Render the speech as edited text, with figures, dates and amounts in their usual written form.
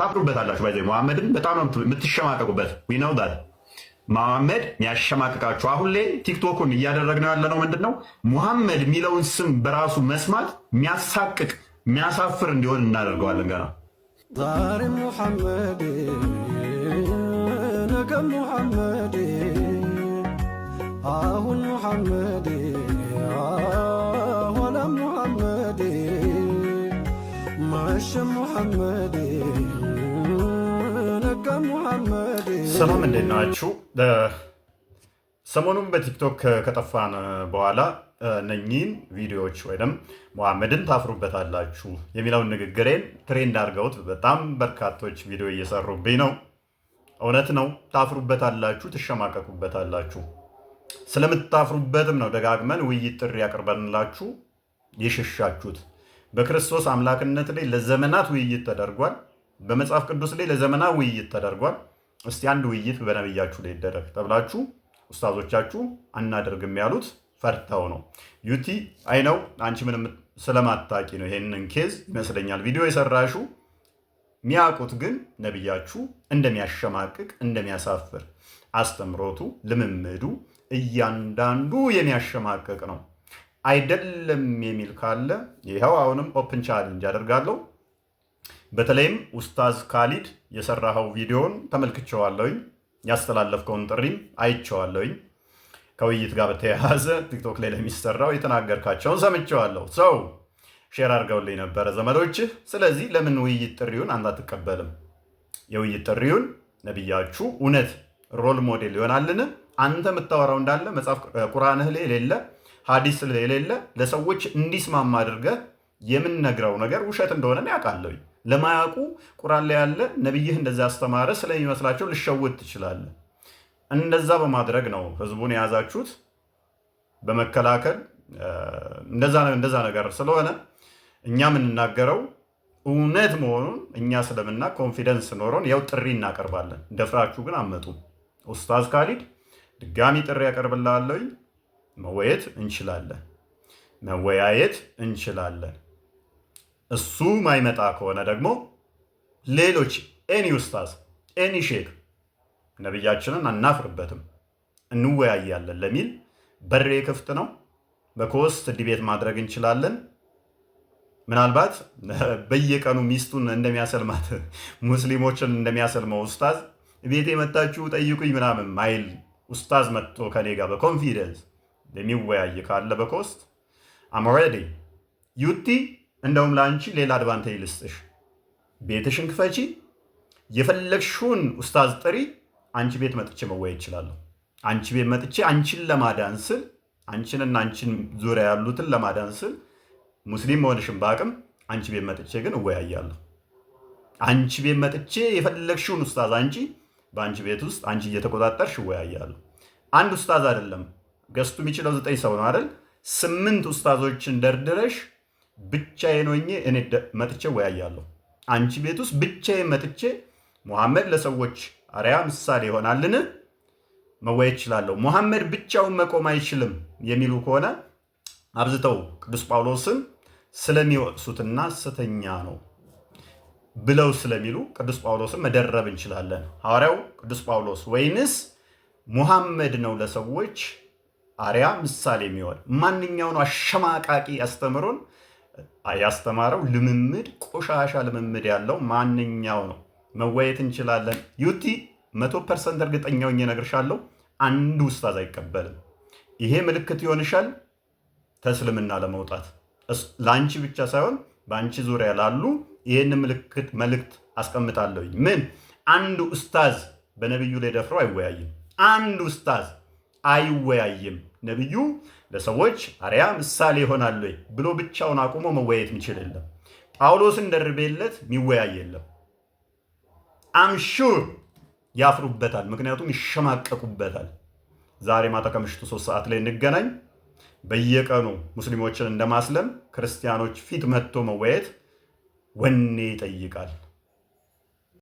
ታፍሩበታላችሁ። ባይዘ መሐመድን በጣም ነው የምትሸማቀቁበት። ዊ ነው ዳት መሐመድ የሚያሸማቅቃችሁ። አሁን ላይ ቲክቶኩን እያደረግነው ያለነው ምንድን ነው? ሙሐመድ የሚለውን ስም በራሱ መስማት የሚያሳቅቅ የሚያሳፍር እንዲሆን እናደርገዋለን። ገና ዛሬ ሙሐመድ ነገ ሙሐመድ አሁን ሙሐመድ ኋላ ሙሐመድ ማሸ ሙሐመድ ነጋ ሙሐመድ። ሰላም እንዴት ናችሁ? ሰሞኑን በቲክቶክ ከጠፋን በኋላ እነኚህን ቪዲዮዎች ወይም ሙሐመድን ታፍሩበታላችሁ የሚለውን ንግግሬን ትሬንድ አድርገውት በጣም በርካቶች ቪዲዮ እየሰሩብኝ ነው። እውነት ነው፣ ታፍሩበታላችሁ፣ ትሸማቀቁበታላችሁ። ስለምታፍሩበትም ነው ደጋግመን ውይይት ጥሪ ያቀርበንላችሁ የሸሻችሁት። በክርስቶስ አምላክነት ላይ ለዘመናት ውይይት ተደርጓል። በመጽሐፍ ቅዱስ ላይ ለዘመናት ውይይት ተደርጓል። እስቲ አንድ ውይይት በነብያችሁ ላይ ይደረግ ተብላችሁ ኡስታዞቻችሁ አናደርግም ያሉት ፈርተው ነው። ዩቲ አይነው አንቺ ምንም ስለማታቂ ነው ይሄንን ኬዝ ይመስለኛል ቪዲዮ የሰራሹ። ሚያውቁት ግን ነብያችሁ እንደሚያሸማቅቅ እንደሚያሳፍር፣ አስተምሮቱ ልምምዱ እያንዳንዱ የሚያሸማቅቅ ነው። አይደለም የሚል ካለ ይኸው አሁንም ኦፕን ቻሌንጅ አደርጋለሁ። በተለይም ኡስታዝ ካሊድ የሰራኸው ቪዲዮን ተመልክቼዋለሁኝ፣ ያስተላለፍከውን ጥሪም አይቼዋለሁኝ። ከውይይት ጋር በተያያዘ ቲክቶክ ላይ ለሚሰራው የተናገርካቸውን ሰምቼዋለሁ። ሰው ሼር አድርገውልኝ ነበረ ዘመዶችህ። ስለዚህ ለምን ውይይት ጥሪውን አንተ አትቀበልም? የውይይት ጥሪውን ነብያችሁ እውነት ሮል ሞዴል ይሆናልን? አንተ የምታወራው እንዳለ መጽሐፍ ቁርአንህ ላይ የሌለ ሐዲስ ላይ የሌለ ለሰዎች እንዲስማማ አድርገህ የምንነግረው ነገር ውሸት እንደሆነ ያውቃለሁ። ለማያውቁ ቁርአን ላይ ያለ ነብይህ እንደዛ አስተማረ ስለሚመስላቸው ልሸውት ትችላለህ። እንደዛ በማድረግ ነው ህዝቡን የያዛችሁት በመከላከል እንደዛ ነገር ስለሆነ እኛ የምንናገረው እውነት መሆኑን እኛ ስለምና ኮንፊደንስ ኖሮን ያው ጥሪ እናቀርባለን። ደፍራችሁ ግን አመጡ። ኡስታዝ ካሊድ ድጋሚ ጥሪ ያቀርብልሃለሁ። መወያየት እንችላለን። እሱ ማይመጣ ከሆነ ደግሞ ሌሎች ኤኒ ኡስታዝ ኤኒ ሼክ ነብያችንን አናፍርበትም እንወያያለን ለሚል በሬ ክፍት ነው። በኮስት ዲቤት ማድረግ እንችላለን። ምናልባት በየቀኑ ሚስቱን እንደሚያሰልማት ሙስሊሞችን እንደሚያሰልመው ኡስታዝ ቤቴ መታችሁ ጠይቁኝ ምናምን ማይል ኡስታዝ መጥቶ ከኔ ጋር በኮንፊደንስ የሚወያይ ካለ በኮስት አም ሬዲ። ዩቲ እንደውም ለአንቺ ሌላ አድቫንቴጅ ልስጥሽ። ቤትሽን ክፈቺ፣ የፈለግሽውን ኡስታዝ ጥሪ። አንቺ ቤት መጥቼ መወያየት እችላለሁ። አንቺ ቤት መጥቼ አንቺን ለማዳን ስል አንቺንና አንቺን ዙሪያ ያሉትን ለማዳን ስል ሙስሊም መሆንሽን በአቅም አንቺ ቤት መጥቼ ግን እወያያለሁ። አንቺ ቤት መጥቼ የፈለግሽውን ኡስታዝ አንቺ በአንቺ ቤት ውስጥ አንቺ እየተቆጣጠርሽ እወያያለሁ። አንድ ኡስታዝ አይደለም ገዝቱ የሚችለው 9 ሰው ነው አይደል? 8 ኡስታዞችን ደርድረሽ ብቻዬን ሆኜ እኔ መጥቼ እወያያለሁ። አንቺ ቤት ውስጥ ብቻዬን መጥቼ ሙሐመድ ለሰዎች አርያ ምሳሌ ይሆናልን መወያየት እችላለሁ። ሙሐመድ ብቻውን መቆም አይችልም የሚሉ ከሆነ አብዝተው ቅዱስ ጳውሎስን ስለሚወቅሱትና ሐሰተኛ ነው ብለው ስለሚሉ ቅዱስ ጳውሎስን መደረብ እንችላለን። ሐዋርያው ቅዱስ ጳውሎስ ወይንስ ሙሐመድ ነው ለሰዎች አርያ ምሳሌ የሚሆን? ማንኛው ነው አሸማቃቂ አስተምሮን ያስተማረው? ልምምድ ቆሻሻ ልምምድ ያለው ማንኛው ነው? መወያየት እንችላለን። ዩቲ 100% እርግጠኛ ሆኜ እነግርሻለሁ፣ አንዱ ኡስታዝ አይቀበልም። ይሄ ምልክት ይሆንሻል ተስልምና ለመውጣት። ለአንቺ ብቻ ሳይሆን በአንቺ ዙሪያ ላሉ ይህን መልእክት አስቀምጣለሁ። ምን አንዱ ኡስታዝ በነብዩ ላይ ደፍሮ አይወያይም። አንዱ ኡስታዝ አይወያይም። ነብዩ ለሰዎች አርያ ምሳሌ ይሆናል ብሎ ብቻውን አቁሞ መወያየት የሚችል የለም። ጳውሎስን ደርቤለት የሚወያይ የለም። አምሹር ያፍሩበታል፣ ምክንያቱም ይሸማቀቁበታል። ዛሬ ማታ ከምሽቱ 3 ሰዓት ላይ እንገናኝ። በየቀኑ ሙስሊሞችን እንደማስለም ክርስቲያኖች ፊት መጥቶ መወያየት ወኔ ይጠይቃል።